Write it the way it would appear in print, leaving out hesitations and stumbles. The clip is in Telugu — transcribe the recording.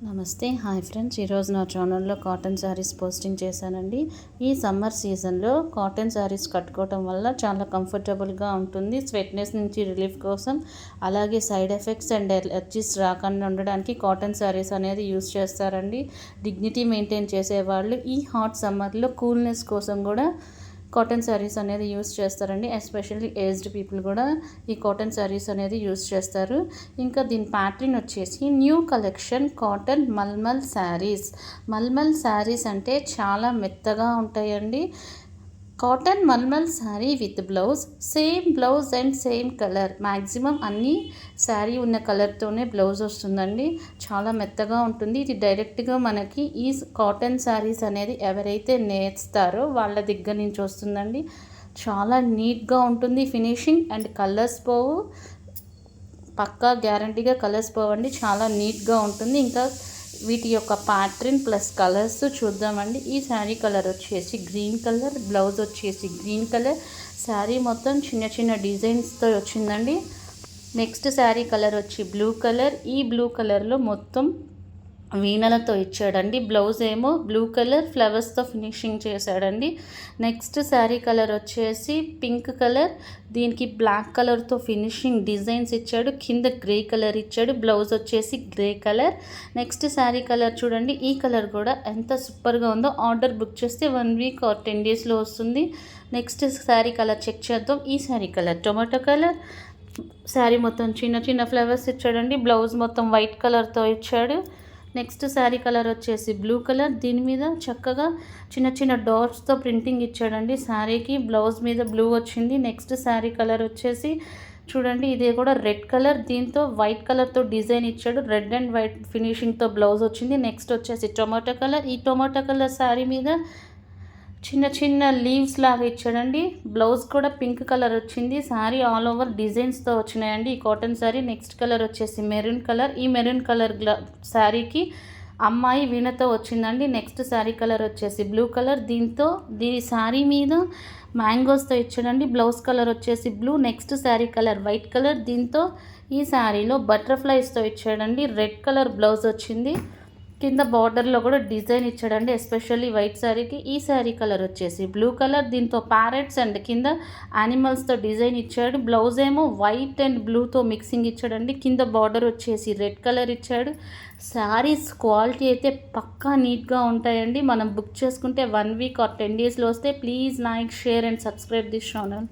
నమస్తే హాయ్ ఫ్రెండ్స్, ఈరోజు నా ఛానల్లో కాటన్ శారీస్ పోస్టింగ్ చేశానండి. ఈ సమ్మర్ సీజన్లో కాటన్ శారీస్ కట్టుకోవటం వల్ల చాలా కంఫర్టబుల్గా ఉంటుంది. స్వెట్నెస్ నుంచి రిలీఫ్ కోసం, అలాగే సైడ్ ఎఫెక్ట్స్ అండ్ ఎలర్జీస్ రాకుండా ఉండడానికి కాటన్ శారీస్ అనేది యూస్ చేస్తారండి. డిగ్నిటీ మెయింటైన్ చేసేవాళ్ళు ఈ హాట్ సమ్మర్లో కూల్నెస్ కోసం కూడా కాటన్ శారీస్ అనేది యూస్ చేస్తారండి. ఎస్పెషల్లీ ఏజ్డ్ పీపుల్ కూడా ఈ కాటన్ శారీస్ అనేది యూస్ చేస్తారు. ఇంకా దీని ప్యాటర్న్ వచ్చేసి new collection cotton mulmul saris. Mulmul saris అంటే చాలా మెత్తగా ఉంటాయండి. Cotton mulmul sari with blouse, same blouse and same colour. Maximum అన్ని శారీ ఉన్న కలర్తోనే బ్లౌజ్ వస్తుందండి. చాలా మెత్తగా ఉంటుంది. ఇది డైరెక్ట్గా మనకి ఈ కాటన్ శారీస్ అనేది ఎవరైతే నేస్తారో వాళ్ళ దగ్గర నుంచి వస్తుందండి. చాలా నీట్గా ఉంటుంది ఫినిషింగ్, అండ్ కలర్స్ పోవు, పక్కా గ్యారంటీగా కలర్స్ పోవండి. చాలా నీట్గా ఉంటుంది. ఇంకా వీటి యొక్క ప్యాటర్న్ ప్లస్ కలర్స్ చూద్దామండి. ఈ శారీ కలర్ వచ్చేసి గ్రీన్ కలర్, బ్లౌజ్ వచ్చేసి గ్రీన్ కలర్. శారీ మొత్తం చిన్న చిన్న డిజైన్స్తో వచ్చిందండి. నెక్స్ట్ శారీ కలర్ వచ్చి బ్లూ కలర్. ఈ బ్లూ కలర్లో మొత్తం వీణలతో ఇచ్చాడండి. బ్లౌజ్ ఏమో బ్లూ కలర్ ఫ్లవర్స్తో ఫినిషింగ్ చేశాడండి. నెక్స్ట్ శారీ కలర్ వచ్చేసి పింక్ కలర్. దీనికి బ్లాక్ కలర్తో ఫినిషింగ్ డిజైన్స్ ఇచ్చాడు. కింద గ్రే కలర్ ఇచ్చాడు. బ్లౌజ్ వచ్చేసి grey colour. Next sari colour చూడండి. ఈ కలర్ కూడా ఎంత సూపర్గా ఉందో. ఆర్డర్ బుక్ చేస్తే 1 వీక్ ఆర్ 10 డేస్లో వస్తుంది. నెక్స్ట్ శారీ కలర్ చెక్ చేద్దాం. ఈ sari colour tomato colour. Sari మొత్తం చిన్న చిన్న ఫ్లవర్స్ ఇచ్చాడండి. బ్లౌజ్ మొత్తం వైట్ కలర్తో ఇచ్చాడు. నెక్స్ట్ శారీ కలర్ వచ్చేసి బ్లూ కలర్. దీని మీద చక్కగా చిన్న చిన్న డాట్స్తో ప్రింటింగ్ ఇచ్చాడండి. శారీకి బ్లౌజ్ మీద బ్లూ వచ్చింది. నెక్స్ట్ శారీ కలర్ వచ్చేసి చూడండి, ఇది కూడా రెడ్ కలర్. దీంతో వైట్ కలర్తో డిజైన్ ఇచ్చాడు. రెడ్ అండ్ వైట్ ఫినిషింగ్తో బ్లౌజ్ వచ్చింది. నెక్స్ట్ వచ్చేసి టొమాటో కలర్. ఈ టొమాటో కలర్ శారీ మీద చిన్న చిన్న లీవ్స్ లాగా ఇచ్చాడండి. బ్లౌజ్ కూడా పింక్ కలర్ వచ్చింది. శారీ ఆల్ ఓవర్ డిజైన్స్తో వచ్చినాయండి ఈ కాటన్ శారీ. నెక్స్ట్ కలర్ వచ్చేసి మెరూన్ కలర్. ఈ మెరూన్ కలర్ శారీకి అమ్మాయి వీణతో వచ్చిందండి. నెక్స్ట్ శారీ కలర్ వచ్చేసి బ్లూ కలర్. దీని శారీ మీద మ్యాంగోస్తో ఇచ్చాడండి. బ్లౌజ్ కలర్ వచ్చేసి blue. Next sari colour white colour. దీంతో ఈ శారీలో బటర్ఫ్లైస్తో ఇచ్చాడండి. రెడ్ కలర్ బ్లౌజ్ వచ్చింది. కింద బార్డర్లో కూడా డిజైన్ ఇచ్చాడండి, ఎస్పెషల్లీ వైట్ శారీకి. ఈ శారీ కలర్ వచ్చేసి బ్లూ కలర్. దీంతో ప్యారెట్స్ అండ్ కింద యానిమల్స్తో డిజైన్ ఇచ్చాడు. బ్లౌజ్ ఏమో వైట్ అండ్ బ్లూతో మిక్సింగ్ ఇచ్చాడండి. కింద బార్డర్ వచ్చేసి రెడ్ కలర్ ఇచ్చాడు. శారీస్ క్వాలిటీ అయితే పక్కా నీట్గా ఉంటాయండి. మనం బుక్ చేసుకుంటే 1 వీక్ ఆర్ 10 డేస్లో వస్తే. Please like, share and subscribe this channel.